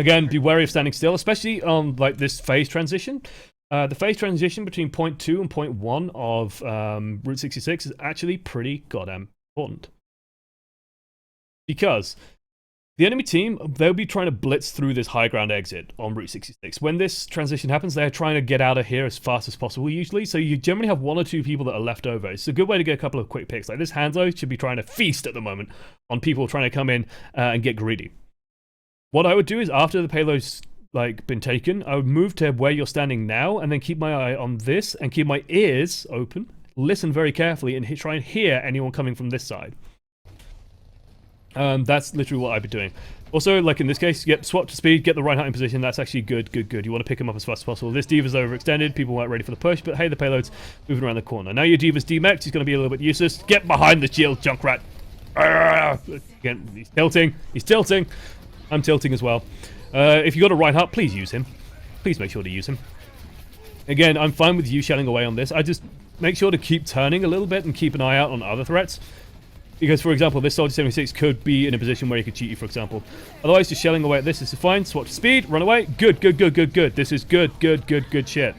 Again, be wary of standing still, especially on like this phase transition. The phase transition between point 2 and point 1 of Route 66 is actually pretty goddamn important. Because the enemy team, they'll be trying to blitz through this high ground exit on Route 66. When this transition happens, they're trying to get out of here as fast as possible usually, so you generally have 1 or 2 people that are left over. It's a good way to get a couple of quick picks. Like this Hanzo should be trying to feast at the moment on people trying to come in and get greedy. What I would do is after the payload's like been taken, I would move to where you're standing now and then keep my eye on this and keep my ears open, listen very carefully and try and hear anyone coming from this side. That's literally what I'd be doing. Also, like in this case, get swap to speed, get the Reinhardt in position. That's actually good. You want to pick him up as fast as possible. This D.Va's overextended. People weren't ready for the push, but hey, the payload's moving around the corner. Now your D.Va's demexed. He's going to be a little bit useless. Get behind the shield, Junkrat. Again, he's tilting. He's tilting. I'm tilting as well. If you got a Reinhardt, please use him. Please make sure to use him. Again, I'm fine with you shelling away on this. I just make sure to keep turning a little bit and keep an eye out on other threats. Because, for example, this Soldier 76 could be in a position where he could cheat you, for example. Otherwise, just shelling away at this is fine. Swap to speed, run away. Good. This is good shit.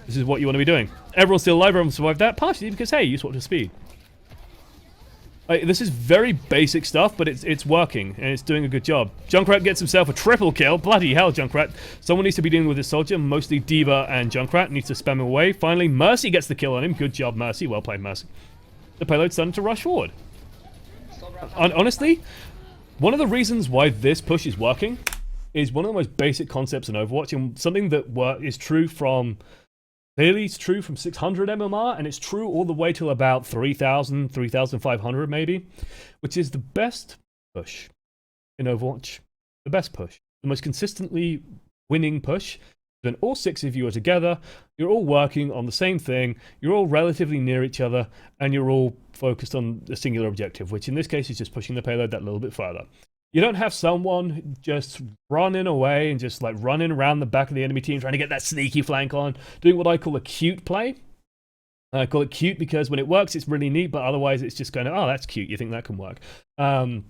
This is what you want to be doing. Everyone's still alive, everyone survived that, partially because, hey, you swapped to speed. This is very basic stuff, but it's working, and it's doing a good job. Junkrat gets himself a triple kill. Bloody hell, Junkrat. Someone needs to be dealing with this soldier, mostly D.Va and Junkrat. Needs to spam him away. Finally, Mercy gets the kill on him. Good job, Mercy. Well played, Mercy. The payload's starting to rush forward. Honestly, one of the reasons why this push is working is one of the most basic concepts in Overwatch, and something that is true from... Clearly, it's true from 600 MMR, and it's true all the way till about 3,000, 3,500 maybe, which is the best push in Overwatch. The best push. The most consistently winning push. When all 6 of you are together, you're all working on the same thing, you're all relatively near each other, and you're all focused on a singular objective, which in this case is just pushing the payload that little bit further. You don't have someone just running away and just like running around the back of the enemy team trying to get that sneaky flank on, doing what I call a cute play. I call it cute because when it works, it's really neat, but otherwise it's just going, oh, that's cute, you think that can work. And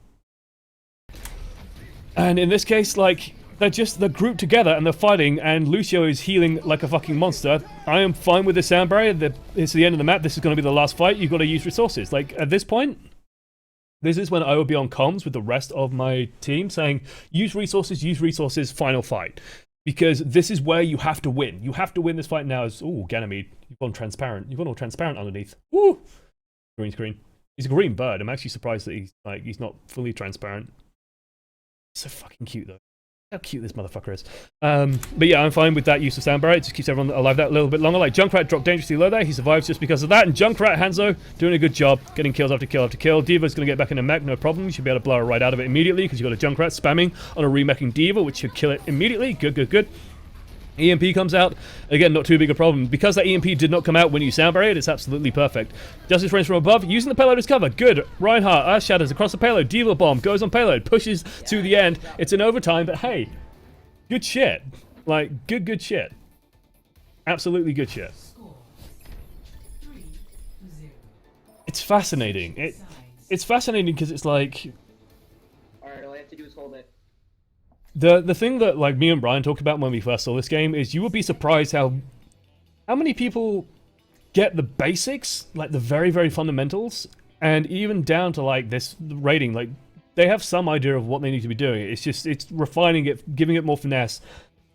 in this case, like, they're grouped together and they're fighting, and Lucio is healing like a fucking monster. I am fine with the sound barrier. It's the end of the map. This is going to be the last fight. You've got to use resources. Like, at this point... This is when I will be on comms with the rest of my team saying, use resources, final fight. Because this is where you have to win. You have to win this fight now. Ooh, Ganymede, you've gone transparent. You've gone all transparent underneath. Woo! Green screen. He's a green bird. I'm actually surprised that he's not fully transparent. So fucking cute though. How cute this motherfucker is. But yeah, I'm fine with that use of sound barrier. It just keeps everyone alive that little bit longer. Like, Junkrat dropped dangerously low there. He survives just because of that. And Junkrat, Hanzo, doing a good job. Getting kills after kill after kill. D.Va's going to get back in a mech, no problem. You should be able to blow her right out of it immediately because you've got a Junkrat spamming on a remeching D.Va, which should kill it immediately. Good. EMP comes out. Again, not too big a problem. Because that EMP did not come out when you sound barriered, it's absolutely perfect. Justice frames from above, using the payload as cover. Good. Reinhardt, Earth Shatters across the payload. D.Va bomb goes on payload, pushes to the end. It's an overtime, but hey... Good shit. Like, good shit. Absolutely good shit. It's fascinating. It's fascinating because it's like... Alright, all I have to do is hold it. The thing that, like, me and Brian talked about when we first saw this game is you would be surprised how many people get the basics, like the very, very fundamentals, and even down to, like, this rating, like... They have some idea of what they need to be doing. It's refining it, giving it more finesse.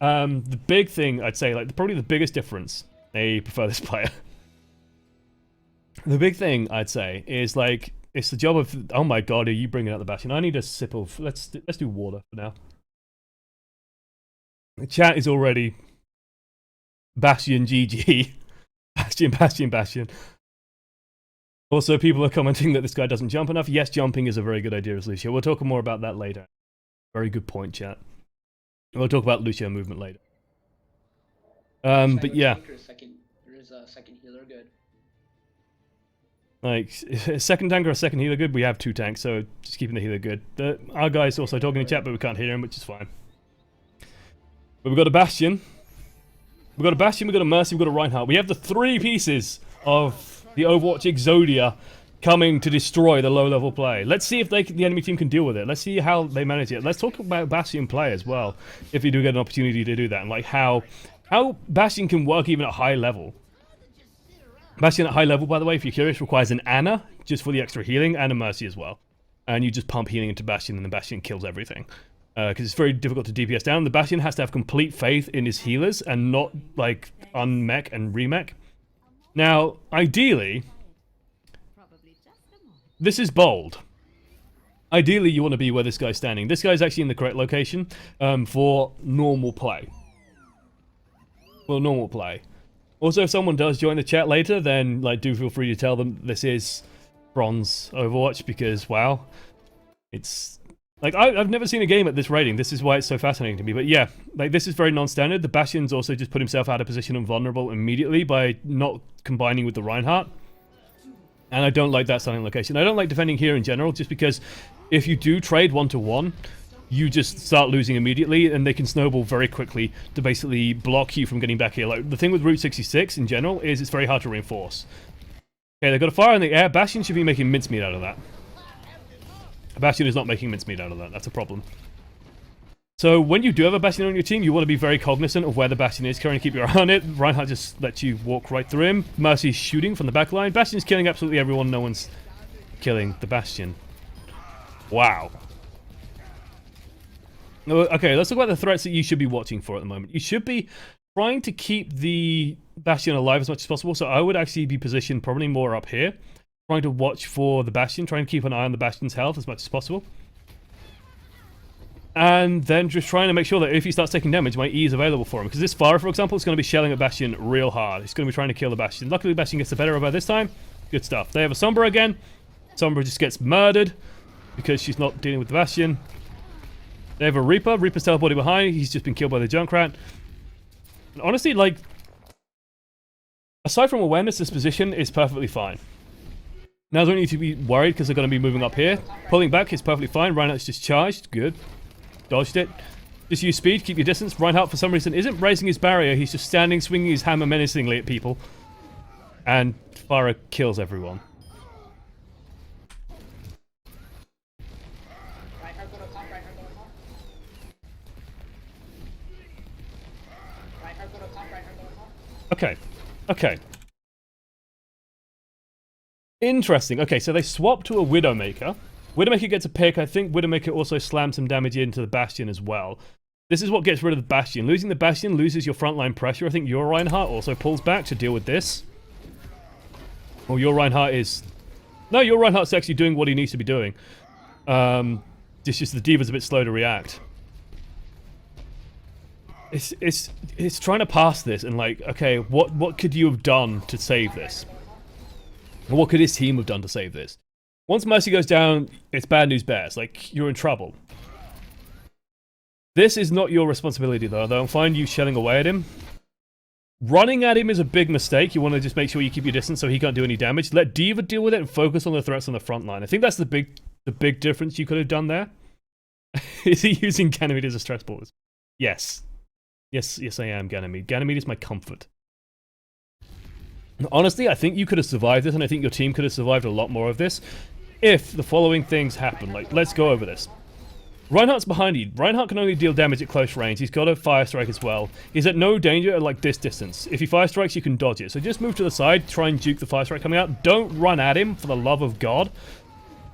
The big thing, I'd say, like, probably the biggest difference, I prefer this player. The big thing, I'd say, is, like, it's the job of, oh my god, are you bringing out the Bastion? I need a sip of, let's do water for now. The chat is already Bastion GG. Bastion. Also, people are commenting that this guy doesn't jump enough. Yes, jumping is a very good idea as Lucio. We'll talk more about that later. Very good point, chat. We'll talk about Lucio movement later. But yeah. There's a second healer good. Like, a second tank or a second healer good? We have 2 tanks, so just keeping the healer good. Our guy's also talking in chat, but we can't hear him, which is fine. But we've got a Bastion. We've got a Mercy, we've got a Reinhardt. We have the 3 pieces of... the Overwatch Exodia coming to destroy the low-level play. Let's see if the enemy team can deal with it. Let's see how they manage it. Let's talk about Bastion play as well, if you do get an opportunity to do that, and like how Bastion can work even at high level. Bastion at high level, by the way, if you're curious, requires an Ana, just for the extra healing, and a Mercy as well. And you just pump healing into Bastion, and the Bastion kills everything. Because it's very difficult to DPS down. The Bastion has to have complete faith in his healers, and not, like, unmech and remech. Now, ideally, this is bold. Ideally, you want to be where this guy's standing. This guy's actually in the correct location for normal play. For normal play. Also, if someone does join the chat later, then like do feel free to tell them this is bronze Overwatch, because wow, it's like I've never seen a game at this rating. This is why it's so fascinating to me. But yeah, like this is very non-standard. The Bastion's also just put himself out of position and vulnerable immediately by not combining with the Reinhardt. And I don't like that starting location. I don't like defending here in general, just because if you do trade 1-to-1, you just start losing immediately, and they can snowball very quickly to basically block you from getting back here. Like, the thing with Route 66 in general is it's very hard to reinforce. Okay, they've got a fire in the air. Bastion should be making mincemeat out of that. Bastion is not making mincemeat out of that. That's a problem. So when you do have a Bastion on your team, you want to be very cognizant of where the Bastion is, trying to keep your eye on it. Reinhardt just lets you walk right through him. Mercy's shooting from the back line. Bastion's killing absolutely everyone. No one's killing the Bastion. Wow. Okay, let's talk about the threats that you should be watching for at the moment. You should be trying to keep the Bastion alive as much as possible, so I would actually be positioned probably more up here, trying to watch for the Bastion, trying to keep an eye on the Bastion's health as much as possible. And then just trying to make sure that if he starts taking damage, my E is available for him. Because this fire, for example, is going to be shelling at Bastion real hard. He's going to be trying to kill the Bastion. Luckily, Bastion gets the better of her this time. Good stuff. They have a Sombra again. Sombra just gets murdered because she's not dealing with the Bastion. They have a Reaper. Reaper's teleporting behind. He's just been killed by the Junkrat. And honestly, like, aside from awareness, this position is perfectly fine. Now, don't need to be worried because they're going to be moving up here. Pulling back is perfectly fine. Reinhardt's just charged. Good. Dodged it. Just use speed, keep your distance. Reinhardt, for some reason, isn't raising his barrier. He's just standing, swinging his hammer menacingly at people. And Farah kills everyone. Okay. Okay. Interesting. Okay, so they swap to a Widowmaker. Widowmaker gets a pick. I think Widowmaker also slams some damage into the Bastion as well. This is what gets rid of the Bastion. Losing the Bastion loses your frontline pressure. I think your Reinhardt also pulls back to deal with this. Oh, your Reinhardt is... No, your Reinhardt's actually doing what he needs to be doing. It's just the D.Va's a bit slow to react. It's trying to pass this and like, okay, what could you have done to save this? Or what could his team have done to save this? Once Mercy goes down, it's bad news bears. Like, you're in trouble. This is not your responsibility, though. I don't find you shelling away at him. Running at him is a big mistake. You want to just make sure you keep your distance so he can't do any damage. Let D.Va deal with it and focus on the threats on the front line. I think that's the big difference you could have done there. Is he using Ganymede as a stress ball? Yes. Yes, I am, Ganymede. Ganymede is my comfort. Honestly, I think you could have survived this, and I think your team could have survived a lot more of this if the following things happen. Like, let's go over this. Reinhardt's behind you. Reinhardt can only deal damage at close range. He's got a fire strike as well. He's at no danger at like this distance. If he fire strikes, you can dodge it. So just move to the side, try and juke the fire strike coming out. Don't run at him, for the love of God.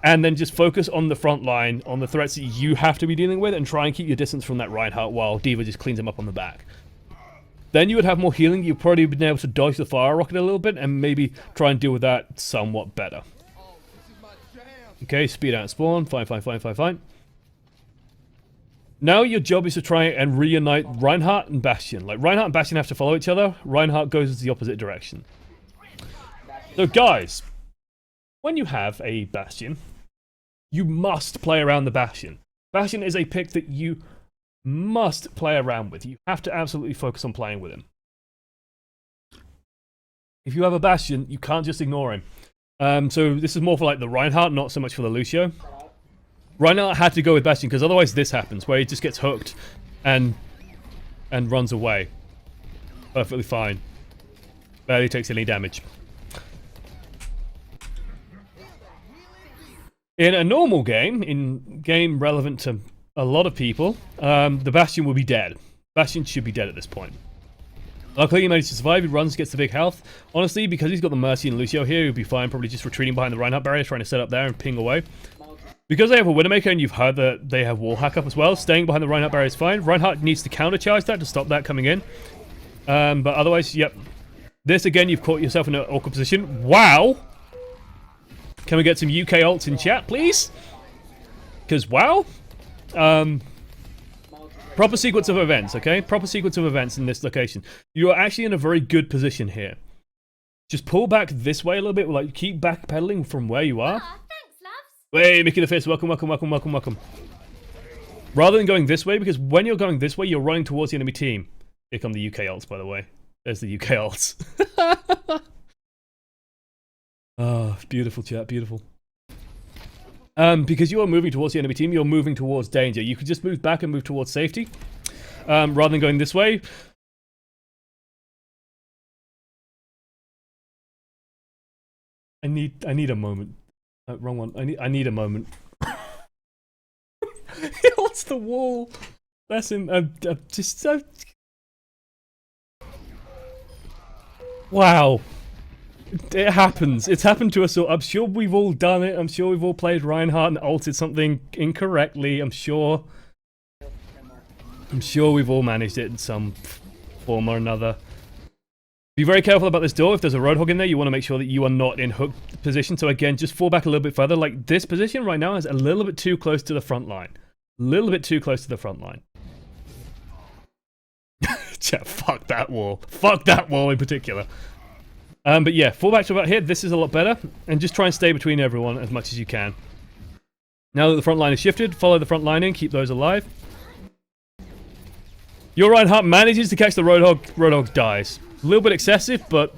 And then just focus on the front line, on the threats that you have to be dealing with, and try and keep your distance from that Reinhardt while D.Va just cleans him up on the back. Then you would have more healing. You'd probably been able to dodge the fire rocket a little bit and maybe try and deal with that somewhat better. Okay, speed out and spawn. Fine. Now your job is to try and reunite Reinhardt and Bastion. Like, Reinhardt and Bastion have to follow each other. Reinhardt goes the opposite direction. So, guys, when you have a Bastion, you must play around the Bastion. Bastion is a pick that you must play around with. You have to absolutely focus on playing with him. If you have a Bastion, you can't just ignore him. So this is more for like the Reinhardt, not so much for the Lucio. Reinhardt had to go with Bastion because otherwise this happens, where he just gets hooked and runs away. Perfectly fine. Barely takes any damage. In a normal game, in game relevant to a lot of people, the Bastion will be dead. Bastion should be dead at this point. Luckily, he managed to survive. He runs, gets the big health. Honestly, because he's got the Mercy and Lucio here, he'll be fine. Probably just retreating behind the Reinhardt barrier, trying to set up there and ping away. Because they have a Widowmaker, and you've heard that they have wall hack up as well, staying behind the Reinhardt barrier is fine. Reinhardt needs to countercharge that to stop that coming in. But otherwise, yep. This, again, you've caught yourself in an awkward position. Wow! Can we get some UK ults in chat, please? Because, wow. Proper sequence of events, okay? Proper sequence of events in this location. You are actually in a very good position here. Just pull back this way a little bit. Like, keep backpedaling from where you are. Thanks, loves. Hey, Mickey the Fist, welcome, welcome, welcome, welcome, welcome. Rather than going this way, because when you're going this way, you're running towards the enemy team. Here come the UK ults, by the way. There's the UK ults. Oh, beautiful chat, beautiful. Because you are moving towards the enemy team, you're moving towards danger. You could just move back and move towards safety. Rather than going this way. I need a moment. Wrong one. I need a moment. What's the wall? That's him. Wow. It happens. It's happened to us all. I'm sure we've all done it. I'm sure we've all played Reinhardt and ulted something incorrectly. I'm sure we've all managed it in some form or another. Be very careful about this door. If there's a Roadhog in there, you want to make sure that you are not in hook position. So again, just fall back a little bit further. Like, this position right now is a little bit too close to the front line. A little bit too close to the front line. Chat, fuck that wall. Fuck that wall in particular. But yeah, fall back to about here. This is a lot better. And just try and stay between everyone as much as you can. Now that the front line is shifted, follow the front line in. Keep those alive. Your Reinhardt manages to catch the Roadhog. Roadhog dies. A little bit excessive, but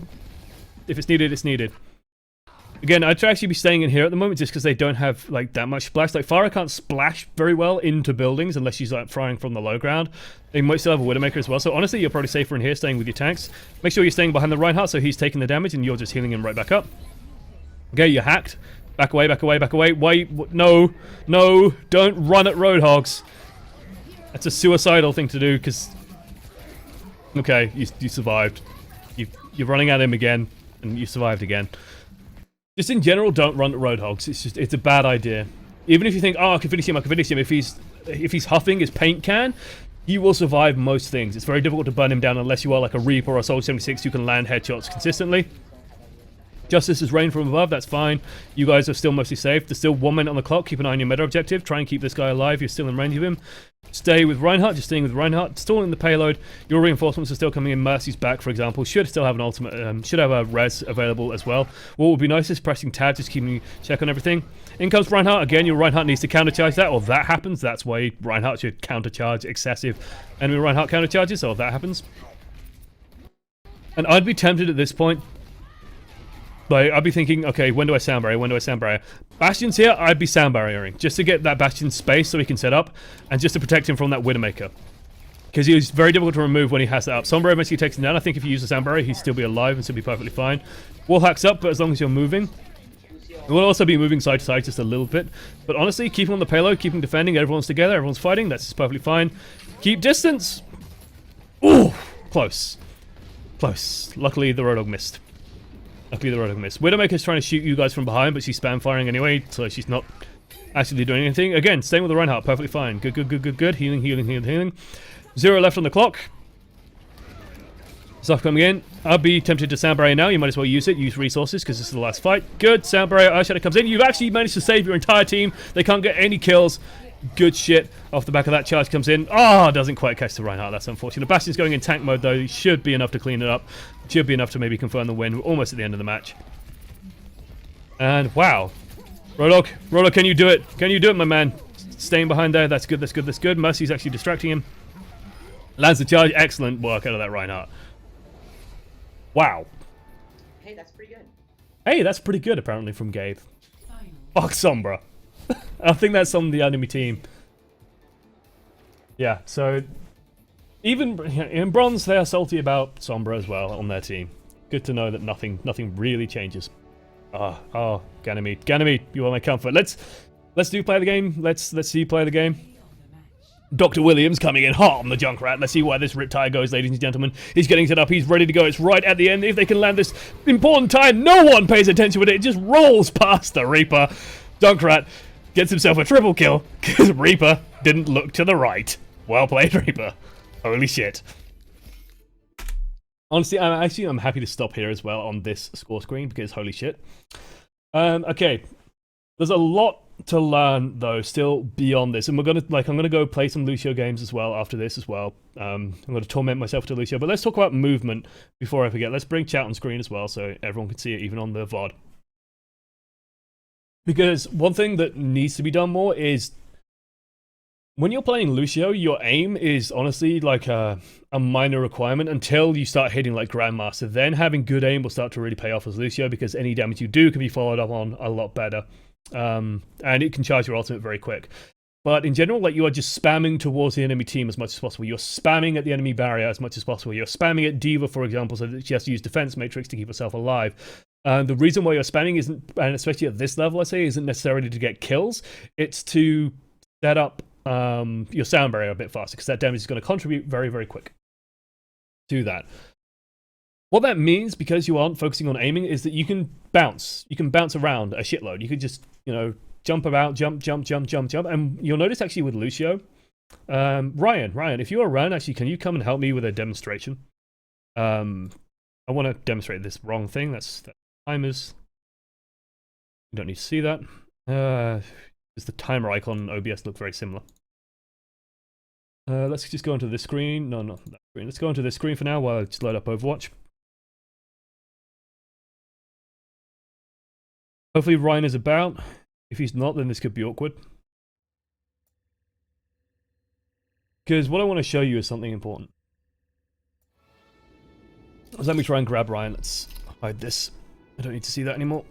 if it's needed, it's needed. Again, I'd actually be staying in here at the moment just because they don't have like that much splash. Like, Farah can't splash very well into buildings unless she's like firing from the low ground. They might still have a Widowmaker as well. So honestly, you're probably safer in here staying with your tanks. Make sure you're staying behind the Reinhardt so he's taking the damage and you're just healing him right back up. Okay, you're hacked. Back away, back away, back away. Why? No, no, don't run at Roadhogs. That's a suicidal thing to do because... Okay, you survived. You're running at him again and you survived again. Just in general, don't run at Roadhogs. It's a bad idea. Even if you think, oh, I can finish him, I can finish him. If he's huffing his paint can, he will survive most things. It's very difficult to burn him down unless you are like a Reaper or a Soldier 76 who can land headshots consistently. Justice is rain from above, that's fine. You guys are still mostly safe. There's still 1 minute on the clock. Keep an eye on your meta objective. Try and keep this guy alive. You're still in range of him. Stay with Reinhardt, just staying with Reinhardt. Stalling the payload. Your reinforcements are still coming in. Mercy's back, for example. Should still have an ultimate, should have a res available as well. What would be nice is pressing tab, just keeping check on everything. In comes Reinhardt. Again, your Reinhardt needs to countercharge that, or that happens. That's why Reinhardt should countercharge excessive enemy Reinhardt countercharges, so if that happens. And I'd be tempted at this point. Like, I'd be thinking, okay, when do I sound barrier? When do I sound barrier? Bastion's here, I'd be sound barriering. Just to get that Bastion space so he can set up, and just to protect him from that Widowmaker. Because he's very difficult to remove when he has that up. Sombra eventually takes him down. I think if you use the sound barrier, he'd still be alive and still be perfectly fine. Wall hacks up, but as long as you're moving. We'll also be moving side to side just a little bit. But honestly, keep him on the payload, keep him defending, everyone's together, everyone's fighting, that's just perfectly fine. Keep distance! Ooh! Close. Close. Luckily, the Roadhog missed. Luckily, the Roadhog missed. Widowmaker's trying to shoot you guys from behind, but she's spam firing anyway, so she's not actually doing anything. Again, staying with the Reinhardt, perfectly fine. Good, good, good, good, good. Healing, healing, healing, healing. 0 left on the clock. Stuff coming in. I'd be tempted to sound barrier now. You might as well use it. Use resources, because this is the last fight. Good. Sound barrier. Earthshatter comes in. You've actually managed to save your entire team. They can't get any kills. Good shit. Off the back of that, charge comes in. Oh, doesn't quite catch the Reinhardt. That's unfortunate. Bastion's going in tank mode, though. He should be enough to clean it up. Should be enough to maybe confirm the win. We're almost at the end of the match. And wow. Roadhog. Roadhog, can you do it? Can you do it, my man? Staying behind there. That's good, that's good, that's good. Mercy's actually distracting him. Lands the charge. Excellent work out of that Reinhardt. Wow. Hey, that's pretty good. Hey, that's pretty good, apparently, from Gabe. Fuck Sombra. I think that's on the enemy team. Yeah, so... Even in Bronze, they are salty about Sombra as well on their team. Good to know that nothing really changes. Oh, Ganymede, you are my comfort. Let's do play the game. Let's see you play the game. Dr. Williams coming in hot on the Junkrat. Let's see where this Riptide goes, ladies and gentlemen. He's getting set up. He's ready to go. It's right at the end. If they can land this important time, no one pays attention with it. It just rolls past the Reaper. Junkrat gets himself a triple kill because Reaper didn't look to the right. Well played, Reaper. Holy shit. Honestly, I'm happy to stop here as well on this score screen because holy shit. Okay. There's a lot to learn though still beyond this, and I'm gonna go play some Lucio games as well after this as well. I'm gonna torment myself to Lucio, but let's talk about movement before I forget. Let's bring chat on screen as well so everyone can see it, even on the VOD. Because one thing that needs to be done more is when you're playing Lucio, your aim is honestly like a minor requirement until you start hitting like Grandmaster. Then having good aim will start to really pay off as Lucio because any damage you do can be followed up on a lot better. And it can charge your ultimate very quick. But in general, like, you are just spamming towards the enemy team as much as possible. You're spamming at the enemy barrier as much as possible. You're spamming at D.Va, for example, so that she has to use defense matrix to keep herself alive. The reason why you're spamming isn't, and especially at this level, I say, isn't necessarily to get kills. It's to set up your sound barrier a bit faster, because that damage is going to contribute very, very quick to that. What that means, because you aren't focusing on aiming, is that you can bounce. You can bounce around a shitload. You can just, you know, jump about, jump. And you'll notice actually with Lucio, Ryan, if you're around, actually, can you come and help me with a demonstration? I want to demonstrate this wrong thing. That's timers. You don't need to see that. Does the timer icon on OBS look very similar? Let's just go onto this screen. No, not that screen. Let's go onto this screen for now while I just load up Overwatch. Hopefully Ryan is about. If he's not, then this could be awkward. Because what I want to show you is something important. So let me try and grab Ryan. Let's hide this. I don't need to see that anymore.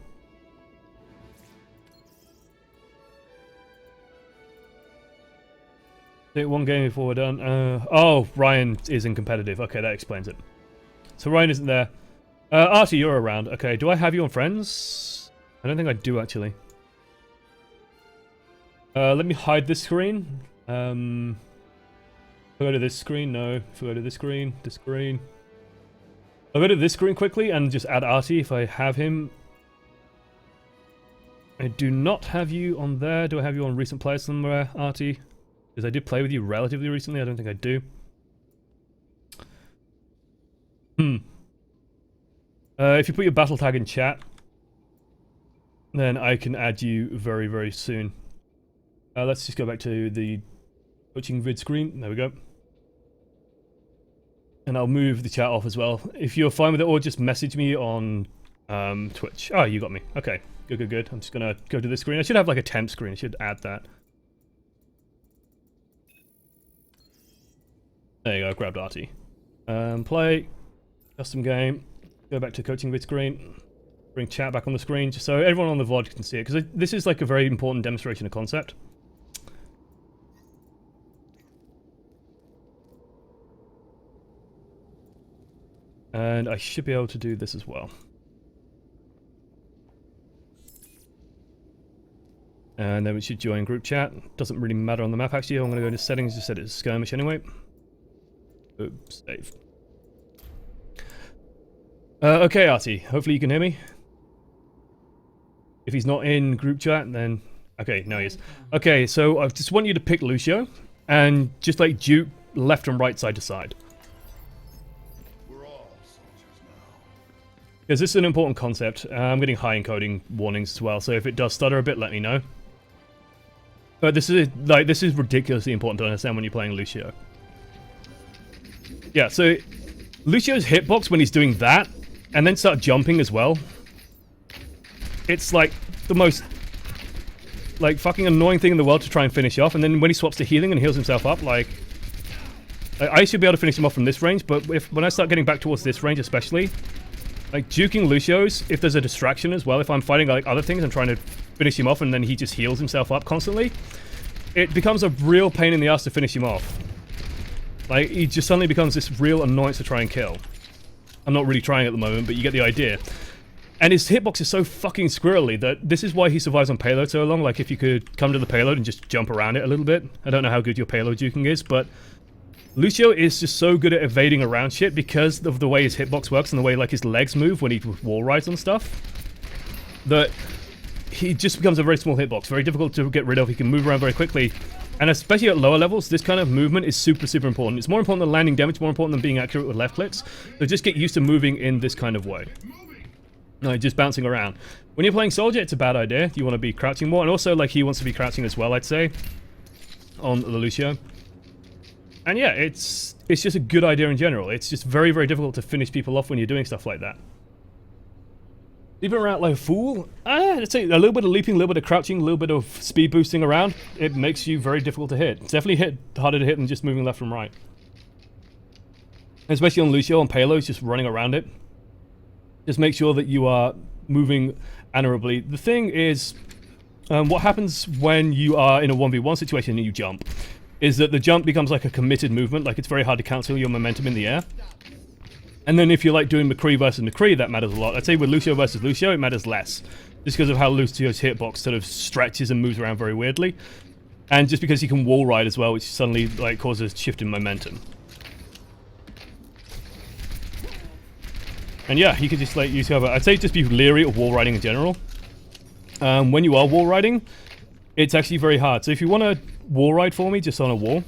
Take one game before we're done. Oh, Ryan isn't competitive. Okay, that explains it. So Ryan isn't there. Artie, you're around. Okay, do I have you on friends? I don't think I do, actually. Let me hide this screen. If I go to this screen, no. If I go to this screen, I'll go to this screen quickly and just add Artie if I have him. I do not have you on there. Do I have you on recent players somewhere, Artie? Because I did play with you relatively recently. I don't think I do. If you put your battle tag in chat, then I can add you very, very soon. Let's just go back to the coaching vid screen. There we go. And I'll move the chat off as well. If you're fine with it, or just message me on Twitch. Oh, you got me. Okay, good. I'm just gonna go to this screen. I should have like a temp screen. I should add that. There you go, grabbed Artie. Play, custom game, go back to coaching vid screen, bring chat back on the screen, just so everyone on the VOD can see it, because this is like a very important demonstration of concept. And I should be able to do this as well. And then we should join group chat. Doesn't really matter on the map actually. I'm going to go into settings, just set it as skirmish anyway. Oops, save. Okay, Artie, hopefully you can hear me. If he's not in group chat, then... Okay, now he is. Okay, so I just want you to pick Lucio, and just like duke left and right, side to side. We're all soldiers now. Because this is an important concept. I'm getting high encoding warnings as well, so if it does stutter a bit, let me know. But this is ridiculously important to understand when you're playing Lucio. Yeah, so Lucio's hitbox when he's doing that, and then start jumping as well. It's like the most like fucking annoying thing in the world to try and finish off. And then when he swaps to healing and heals himself up, like I should be able to finish him off from this range. But when I start getting back towards this range, especially, like juking Lucio's, if there's a distraction as well, if I'm fighting like other things, I'm trying to finish him off, and then he just heals himself up constantly. It becomes a real pain in the ass to finish him off. Like, he just suddenly becomes this real annoyance to try and kill. I'm not really trying at the moment, but you get the idea. And his hitbox is so fucking squirrely that this is why he survives on payload so long. Like, if you could come to the payload and just jump around it a little bit. I don't know how good your payload juking is, but Lucio is just so good at evading around shit because of the way his hitbox works and the way, like, his legs move when he wall rides on stuff, that he just becomes a very small hitbox, very difficult to get rid of. He can move around very quickly. And especially at lower levels, this kind of movement is super, super important. It's more important than landing damage, more important than being accurate with left clicks. So just get used to moving in this kind of way. No, just bouncing around. When you're playing Soldier, it's a bad idea. You want to be crouching more. And also, like, he wants to be crouching as well, I'd say, on the Lucio. And yeah, it's just a good idea in general. It's just very, very difficult to finish people off when you're doing stuff like that. Leaping around like a fool? I'd say a little bit of leaping, a little bit of crouching, a little bit of speed boosting around. It makes you very difficult to hit. It's definitely harder to hit than just moving left and right. Especially on Lucio, on payloads, just running around it. Just make sure that you are moving honorably. The thing is, what happens when you are in a 1v1 situation and you jump, is that the jump becomes like a committed movement, like it's very hard to cancel your momentum in the air. And then if you're like doing McCree versus McCree, that matters a lot. I'd say with Lucio versus Lucio, it matters less. Just because of how Lucio's hitbox sort of stretches and moves around very weirdly. And just because he can wall ride as well, which suddenly like causes a shift in momentum. And yeah, he could just like use cover. I'd say just be leery of wall riding in general. When you are wall riding, it's actually very hard. So if you want to wall ride for me, just on a wall,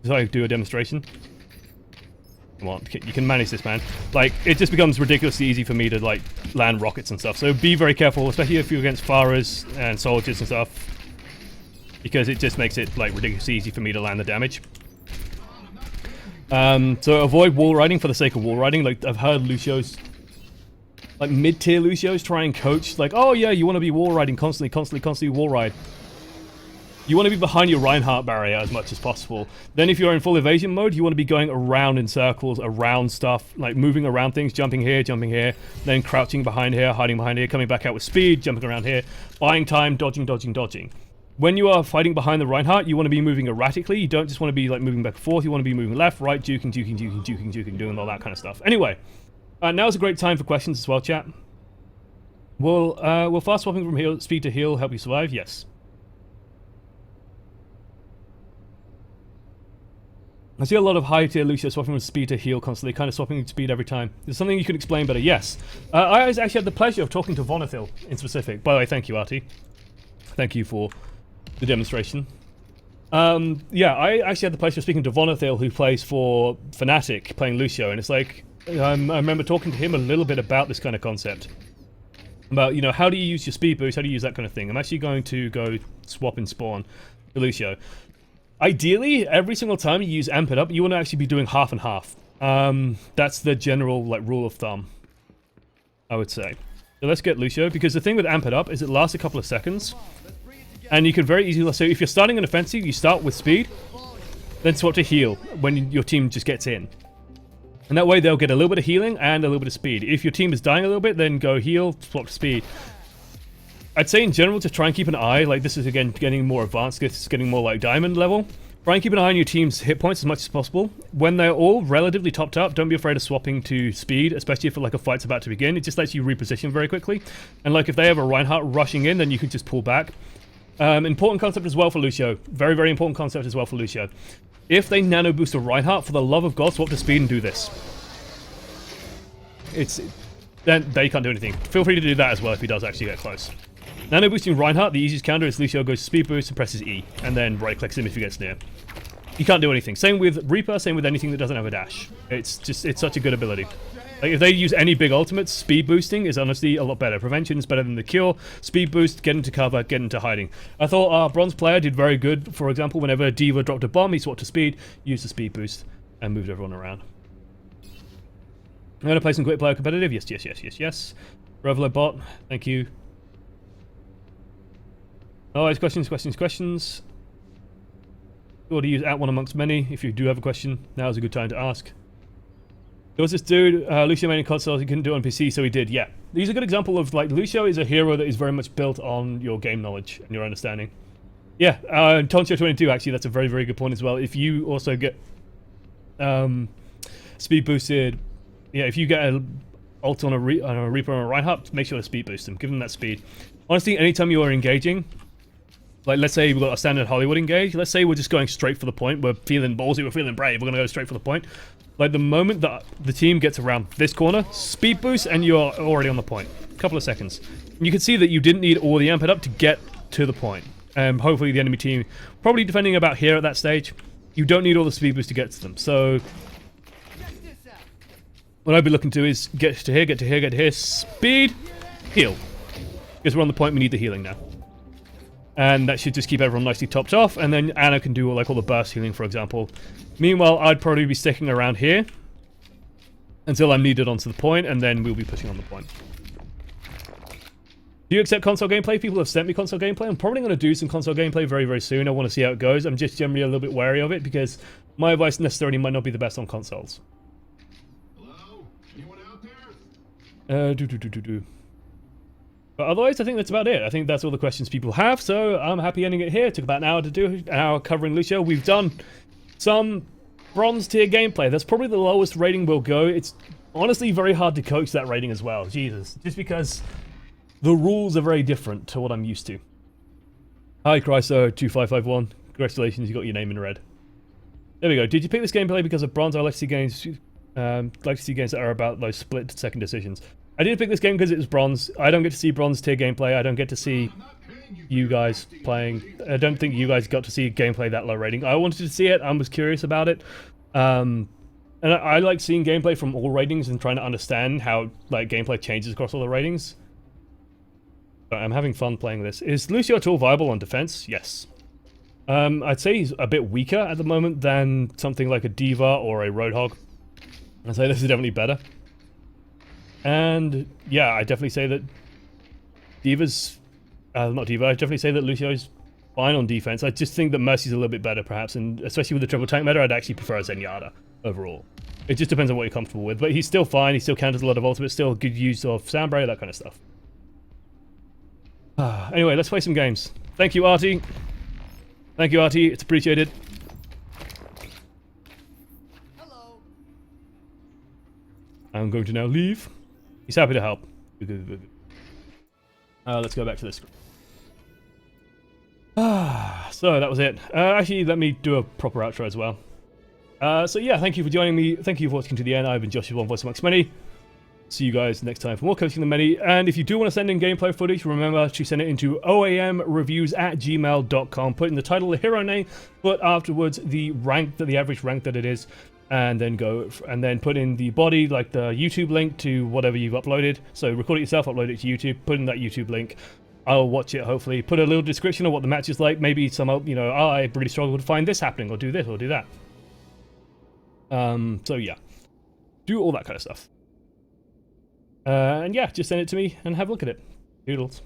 so I do a demonstration. Come on, you can manage this, man. Like, it just becomes ridiculously easy for me to like land rockets and stuff. So be very careful, especially if you're against Faras and soldiers and stuff, because it just makes it like ridiculously easy for me to land the damage. So avoid wall riding for the sake of wall riding. Like, I've heard Lucio's, like mid-tier Lucios try and coach, like, oh yeah, you want to be wall riding constantly wall ride. You want to be behind your Reinhardt barrier as much as possible. Then if you're in full evasion mode, you want to be going around in circles, around stuff, like moving around things, jumping here, then crouching behind here, hiding behind here, coming back out with speed, jumping around here, buying time, dodging. When you are fighting behind the Reinhardt, you want to be moving erratically. You don't just want to be like moving back and forth. You want to be moving left, right, juking, doing all that kind of stuff. Anyway, now is a great time for questions as well, chat. Will fast swapping from speed to heal help you survive? Yes. I see a lot of high tier Lucio swapping from speed to heal constantly, kind of swapping speed every time. Is something you can explain better? Yes. I actually had the pleasure of talking to Vonathil in specific. By the way, thank you, Artie. Thank you for the demonstration. Yeah, I actually had the pleasure of speaking to Vonathil, who plays for Fnatic, playing Lucio, and it's like, I remember talking to him a little bit about this kind of concept. About, you know, how do you use your speed boost, how do you use that kind of thing. I'm actually going to go swap and spawn to Lucio. Ideally, every single time you use Amp It Up, you want to actually be doing half and half. That's the general like rule of thumb, I would say. So let's get Lucio, because the thing with Amp It Up is it lasts a couple of seconds. And you can very easily, so if you're starting an offensive, you start with speed, then swap to heal when your team just gets in. And that way they'll get a little bit of healing and a little bit of speed. If your team is dying a little bit, then go heal, swap to speed. I'd say in general to try and keep an eye, like this is again getting more advanced, this is getting more like diamond level. Try and keep an eye on your team's hit points as much as possible. When they're all relatively topped up, don't be afraid of swapping to speed, especially if like a fight's about to begin. It just lets you reposition very quickly. And like if they have a Reinhardt rushing in, then you can just pull back. Important concept as well for Lucio. Very, very important concept as well for Lucio. If they nano boost a Reinhardt, for the love of God, swap to speed and do this. Then they can't do anything. Feel free to do that as well if he does actually get close. Nano boosting Reinhardt, the easiest counter is Lucio goes to speed boost and presses E, and then right clicks him if he gets near. You can't do anything. Same with Reaper, same with anything that doesn't have a dash. It's such a good ability. Like if they use any big ultimates, speed boosting is honestly a lot better. Prevention is better than the cure. Speed boost, get into cover, get into hiding. I thought our bronze player did very good. For example, whenever D.Va dropped a bomb, he swapped to speed, used the speed boost, and moved everyone around. I'm going to play some quick player competitive. Yes. Revelo bot, thank you. Alright, questions. Or to use @OneAmongstMany if you do have a question. Now is a good time to ask. There was this dude, Lucio made in consoles, he couldn't do it on PC, so he did, yeah. These are a good example of, like, Lucio is a hero that is very much built on your game knowledge and your understanding. Yeah, Toncio22, actually, that's a very, very good point as well. If you also get speed boosted, yeah, if you get ult on a Reaper or a Reinhardt, make sure to speed boost them. Give them that speed. Honestly, anytime you are engaging, like let's say we've got a standard Hollywood engage, let's say we're just going straight for the point, we're feeling ballsy, we're feeling brave, we're going to go straight for the point. Like the moment that the team gets around this corner, speed boost and you're already on the point. A couple of seconds. And you can see that you didn't need all the amp it up to get to the point. Hopefully the enemy team, probably defending about here at that stage, you don't need all the speed boost to get to them. So what I'd be looking to is get to here, get to here, get to here, speed, heal. Because we're on the point, we need the healing now. And that should just keep everyone nicely topped off, and then Anna can do like all the burst healing, for example. Meanwhile, I'd probably be sticking around here until I'm needed onto the point, and then we'll be pushing on the point. Do you accept console gameplay? People have sent me console gameplay. I'm probably going to do some console gameplay very, very soon. I want to see how it goes. I'm just generally a little bit wary of it because my advice necessarily might not be the best on consoles. Hello? Anyone out there? But otherwise, I think that's about it. I think that's all the questions people have, so I'm happy ending it here. It took about an hour to do, an hour covering Lucio. We've done some bronze tier gameplay. That's probably the lowest rating we'll go. It's honestly very hard to coach that rating as well. Jesus. Just because the rules are very different to what I'm used to. Hi, Chryso2551. Congratulations, you got your name in red. There we go. Did you pick this gameplay because of bronze? I like to see games, that are about those split second decisions. I did pick this game because it was bronze. I don't get to see bronze tier gameplay. I don't get to see you guys playing. I don't think you guys got to see gameplay that low rating. I wanted to see it. I was curious about it. And I like seeing gameplay from all ratings and trying to understand how like gameplay changes across all the ratings. But I'm having fun playing this. Is Lucio at all viable on defense? Yes. I'd say he's a bit weaker at the moment than something like a Diva or a Roadhog. I'd say this is definitely better. And yeah, I definitely say that Diva's not Diva, I definitely say that Lucio's fine on defense. I just think that Mercy's a little bit better perhaps, and especially with the triple tank meta, I'd actually prefer a Zenyatta overall. It just depends on what you're comfortable with, but he's still fine, he still counters a lot of ultimate, still good use of Soundbarrier, that kind of stuff. Anyway, let's play some games. Thank you, Artie. Thank you, Artie, it's appreciated. Hello. I'm going to now leave. He's happy to help. Let's go back to this screen. So that was it. Actually, let me do a proper outro as well. So yeah, thank you for joining me. Thank you for watching to the end. I've been Joshua, one voice amongst many. See you guys next time for more coaching the many. And if you do want to send in gameplay footage, remember to send it into OAMReviews@gmail.com. Put in the title, the hero name, put afterwards the rank, the average rank that it is, and then put in the body, like the YouTube link to whatever you've uploaded. So record it yourself, upload it to YouTube, put in that YouTube link. I'll watch it, hopefully. Put a little description of what the match is like. Maybe some, you know, oh, I really struggled to find this happening, or do this, or do that. So yeah. Do all that kind of stuff. And yeah, just send it to me and have a look at it. Doodles.